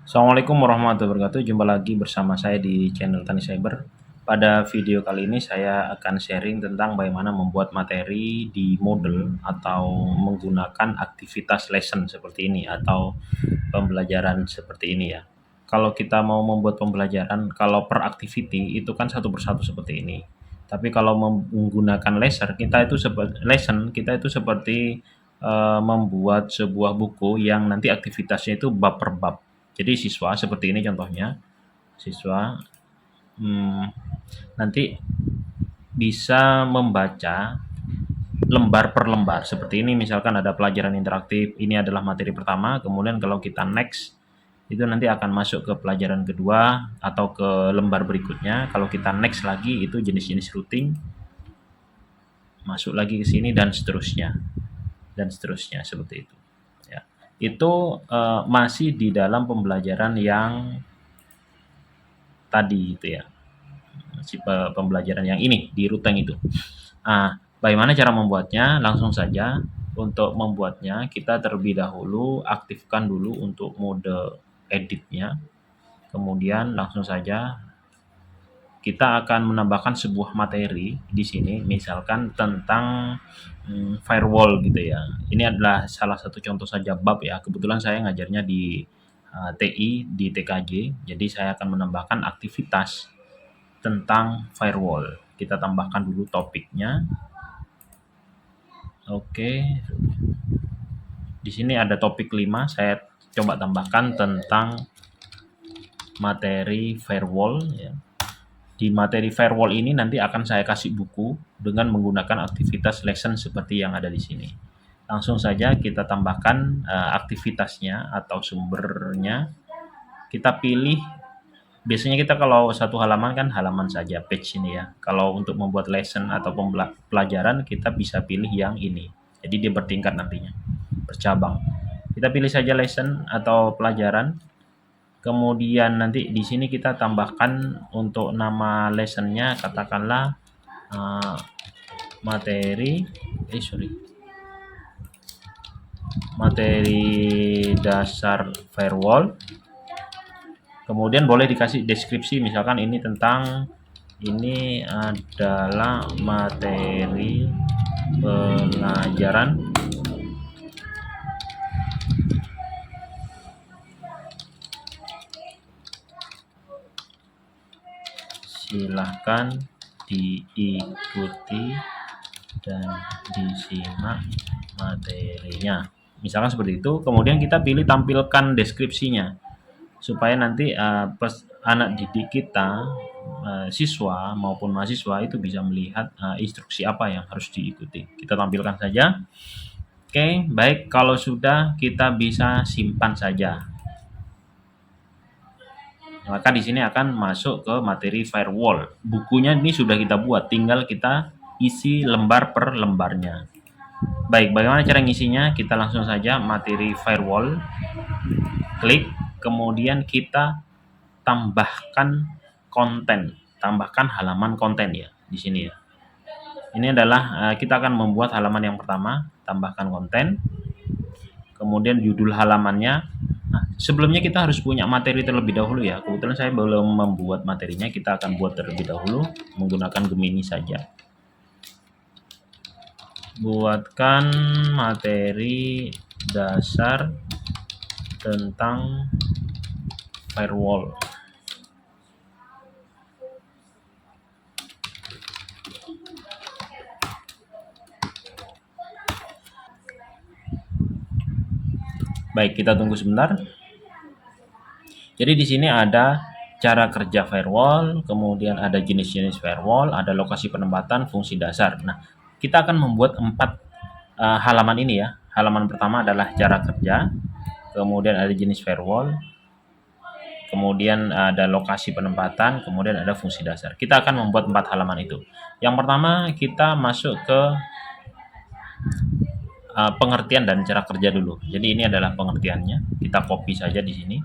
Assalamualaikum warahmatullahi wabarakatuh. Jumpa lagi bersama saya di channel Tani Cyber. Pada video kali ini saya akan sharing tentang bagaimana membuat materi di Moodle atau menggunakan aktivitas lesson seperti ini atau pembelajaran seperti ini ya. Kalau kita mau membuat pembelajaran, kalau per activity itu kan satu persatu seperti ini. Tapi kalau menggunakan lesson kita itu seperti membuat sebuah buku yang nanti aktivitasnya itu bab per bab. Jadi siswa seperti ini contohnya, siswa nanti bisa membaca lembar per lembar seperti ini. Misalkan ada pelajaran interaktif, ini adalah materi pertama, kemudian kalau kita next itu nanti akan masuk ke pelajaran kedua atau ke lembar berikutnya. Kalau kita next lagi itu jenis-jenis routing, masuk lagi ke sini dan seterusnya seperti itu ya. Itu masih di dalam pembelajaran yang tadi itu ya, si pembelajaran yang ini di routing itu. Bagaimana cara membuatnya? Langsung saja. Untuk membuatnya kita terlebih dahulu aktifkan dulu untuk mode editnya. Kemudian langsung saja kita akan menambahkan sebuah materi di sini, misalkan tentang firewall gitu ya. Ini adalah salah satu contoh saja bab ya. Kebetulan saya ngajarnya di TI, di TKJ, jadi saya akan menambahkan aktivitas tentang firewall. Kita tambahkan dulu topiknya. Oke. Di sini ada topik 5, saya coba tambahkan tentang materi firewall ya. Di materi firewall ini nanti akan saya kasih buku dengan menggunakan aktivitas lesson seperti yang ada di sini. Langsung saja kita tambahkan aktivitasnya atau sumbernya. Kita pilih, biasanya kita kalau satu halaman kan halaman saja, page ini ya. Kalau untuk membuat lesson atau pelajaran kita bisa pilih yang ini. Jadi dia bertingkat nantinya, bercabang. Kita pilih saja lesson atau pelajaran. Kemudian nanti di sini kita tambahkan untuk nama lessonnya, katakanlah materi dasar firewall. Kemudian boleh dikasih deskripsi, misalkan ini adalah materi pelajaran silahkan diikuti dan disimak materinya, misalkan seperti itu. Kemudian kita pilih tampilkan deskripsinya supaya nanti anak didik kita, siswa maupun mahasiswa itu bisa melihat instruksi apa yang harus diikuti. Kita tampilkan saja. Oke, baik, kalau sudah kita bisa simpan saja. Maka di sini akan masuk ke materi firewall. Bukunya ini sudah kita buat, tinggal kita isi lembar per lembarnya. Baik, bagaimana cara ngisinya? Kita langsung saja materi firewall, klik, kemudian kita tambahkan konten, tambahkan halaman konten ya di sini ya. Ini adalah kita akan membuat halaman yang pertama, tambahkan konten, kemudian judul halamannya. Sebelumnya kita harus punya materi terlebih dahulu ya. Kebetulan saya belum membuat materinya, kita akan buat terlebih dahulu menggunakan Gemini saja. Buatkan materi dasar tentang firewall. Baik, kita tunggu sebentar. Jadi di sini ada cara kerja firewall, kemudian ada jenis-jenis firewall, ada lokasi penempatan, fungsi dasar. Nah, kita akan membuat 4 halaman ini ya. Halaman pertama adalah cara kerja, kemudian ada jenis firewall, kemudian ada lokasi penempatan, kemudian ada fungsi dasar. Kita akan membuat 4 halaman itu. Yang pertama kita masuk ke pengertian dan cara kerja dulu. Jadi ini adalah pengertiannya. Kita copy saja di sini.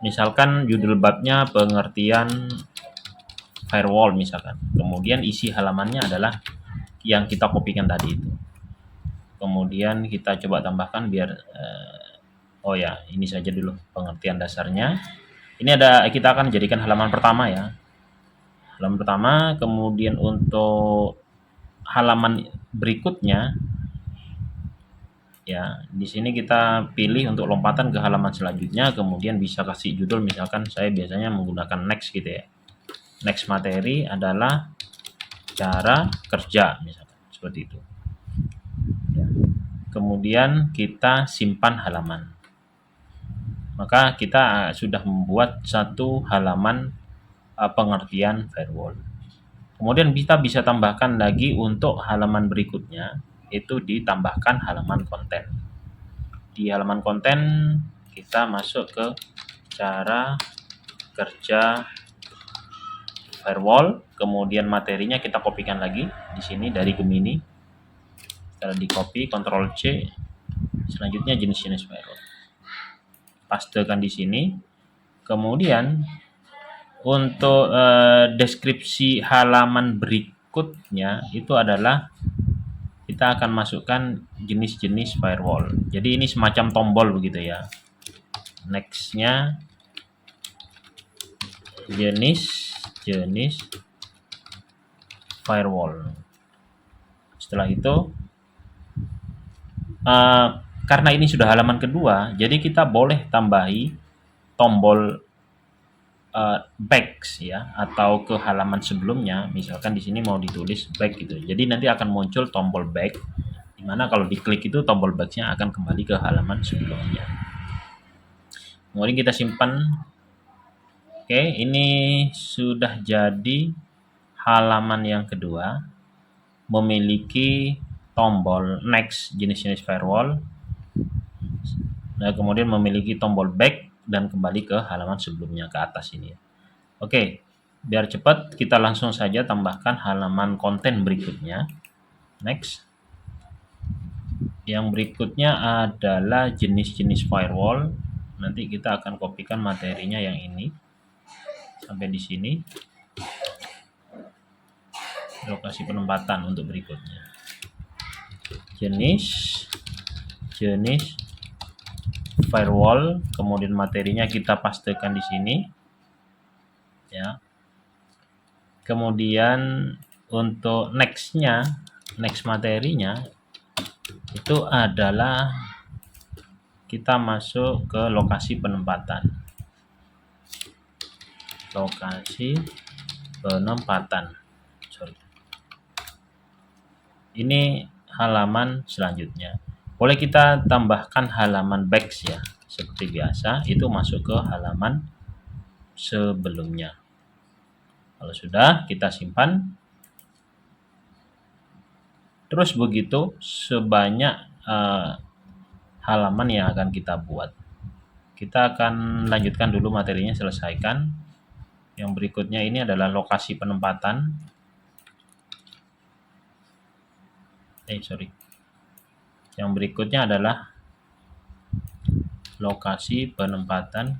Misalkan judul babnya pengertian firewall misalkan. Kemudian isi halamannya adalah yang kita kopikan tadi itu. kemudian kita coba tambahkan biar oh ya, ini saja dulu pengertian dasarnya. Ini kita akan jadikan halaman pertama ya. Halaman pertama, kemudian untuk halaman berikutnya ya, di sini kita pilih untuk lompatan ke halaman selanjutnya, kemudian bisa kasih judul, misalkan saya biasanya menggunakan next gitu ya. Next materi adalah cara kerja, misalkan seperti itu. Ya. Kemudian kita simpan halaman. Maka kita sudah membuat satu halaman pengertian firewall. Kemudian kita bisa tambahkan lagi untuk halaman berikutnya, itu ditambahkan halaman konten. Di halaman konten kita masuk ke cara kerja firewall, kemudian materinya kita kopikan lagi di sini dari Gemini. Setelah di copy, Ctrl C, selanjutnya jenis-jenis firewall. Pastekan di sini. Kemudian untuk deskripsi halaman berikutnya itu adalah kita akan masukkan jenis-jenis firewall. Jadi ini semacam tombol begitu ya. Next-nya jenis firewall. Setelah itu karena ini sudah halaman kedua, jadi kita boleh tambahi tombol back ya, atau ke halaman sebelumnya. Misalkan di sini mau ditulis back gitu. Jadi nanti akan muncul tombol back, dimana kalau diklik itu tombol back-nya akan kembali ke halaman sebelumnya. Kemudian kita simpan. Oke, ini sudah jadi halaman yang kedua, memiliki tombol next jenis-jenis firewall. Nah, kemudian memiliki tombol back dan kembali ke halaman sebelumnya ke atas ini. Oke, biar cepat kita langsung saja tambahkan halaman konten berikutnya. Next. Yang berikutnya adalah jenis-jenis firewall. Nanti kita akan kopikan materinya yang ini sampai di sini. Lokasi penempatan untuk berikutnya. Jenis firewall, kemudian materinya kita pastekan di sini ya. Kemudian untuk next materinya itu adalah kita masuk ke lokasi penempatan. Ini halaman selanjutnya. Boleh kita tambahkan halaman back ya, seperti biasa, itu masuk ke halaman sebelumnya. Kalau sudah, kita simpan. Terus begitu sebanyak halaman yang akan kita buat. Kita akan lanjutkan dulu materinya, selesaikan. Yang berikutnya ini adalah lokasi penempatan. Yang berikutnya adalah lokasi penempatan.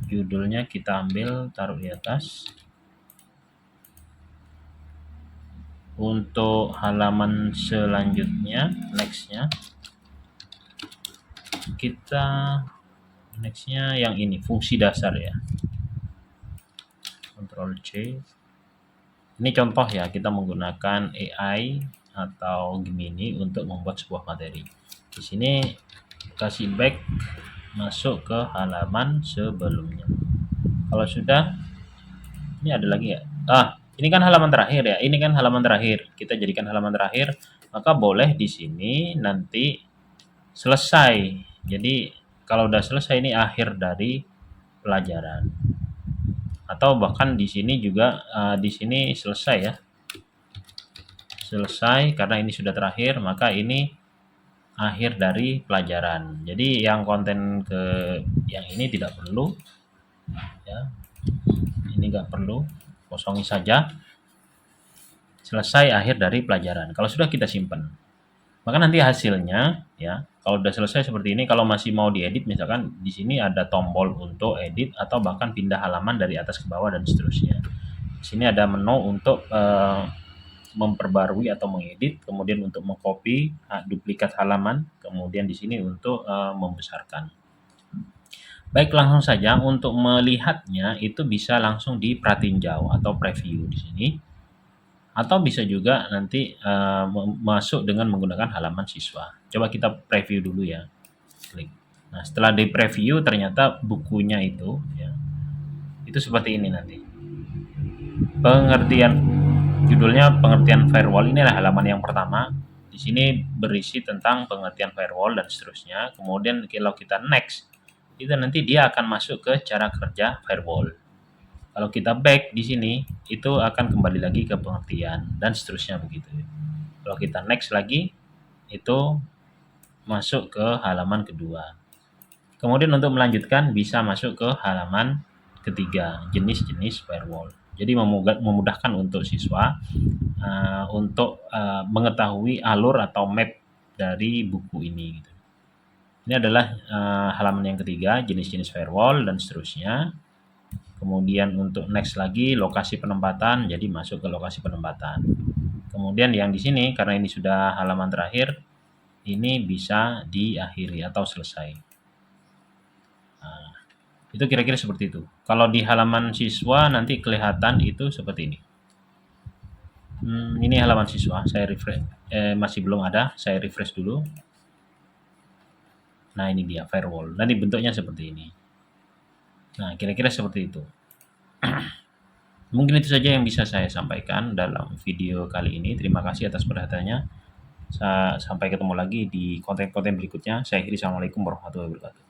Judulnya kita ambil, taruh di atas. Untuk halaman selanjutnya, nextnya yang ini, fungsi dasar ya. Ctrl C. Ini contoh ya, kita menggunakan AI atau Gemini untuk membuat sebuah materi. Di sini kasih back, masuk ke halaman sebelumnya. Kalau sudah, ini ada lagi ya. Ini kan halaman terakhir ya. Ini kan halaman terakhir. Kita jadikan halaman terakhir, maka boleh di sini nanti selesai. Jadi kalau udah selesai, ini akhir dari pelajaran. Atau bahkan di sini juga di sini selesai ya. Selesai karena ini sudah terakhir, maka ini akhir dari pelajaran. Jadi yang konten yang ini tidak perlu ya. Ini enggak perlu, kosongi saja. Selesai, akhir dari pelajaran. Kalau sudah, kita simpan. Maka nanti hasilnya ya, kalau sudah selesai seperti ini, kalau masih mau diedit, misalkan di sini ada tombol untuk edit atau bahkan pindah halaman dari atas ke bawah dan seterusnya. Di sini ada menu untuk memperbarui atau mengedit, kemudian untuk mengcopy duplikat halaman, kemudian di sini untuk membesarkan. Baik, langsung saja untuk melihatnya itu bisa langsung di pratinjau atau preview di sini. Atau bisa juga nanti masuk dengan menggunakan halaman siswa. Coba kita preview dulu ya. Klik. Nah, setelah di preview ternyata bukunya itu ya. Itu seperti ini nanti. Pengertian judulnya pengertian firewall, ini adalah halaman yang pertama. Di sini berisi tentang pengertian firewall dan seterusnya. Kemudian kalau kita next, itu nanti dia akan masuk ke cara kerja firewall. Kalau kita back di sini, itu akan kembali lagi ke pengertian dan seterusnya begitu. Kalau kita next lagi, itu masuk ke halaman kedua. Kemudian untuk melanjutkan bisa masuk ke halaman ketiga, jenis-jenis firewall. Jadi memudahkan untuk siswa untuk mengetahui alur atau map dari buku ini. Gitu. Ini adalah halaman yang ketiga, jenis-jenis firewall dan seterusnya. Kemudian untuk next lagi lokasi penempatan, jadi masuk ke lokasi penempatan. Kemudian yang di sini karena ini sudah halaman terakhir, ini bisa diakhiri atau selesai. Nah, itu kira-kira seperti itu. Kalau di halaman siswa nanti kelihatan itu seperti ini. Ini halaman siswa, saya refresh, masih belum ada, saya refresh dulu. Nah, ini dia firewall. Nanti bentuknya seperti ini. Nah, kira-kira seperti itu. Mungkin itu saja yang bisa saya sampaikan dalam video kali ini. Terima kasih atas perhatiannya. Sampai ketemu lagi di konten-konten berikutnya. Saya akhiri. Assalamualaikum warahmatullahi wabarakatuh.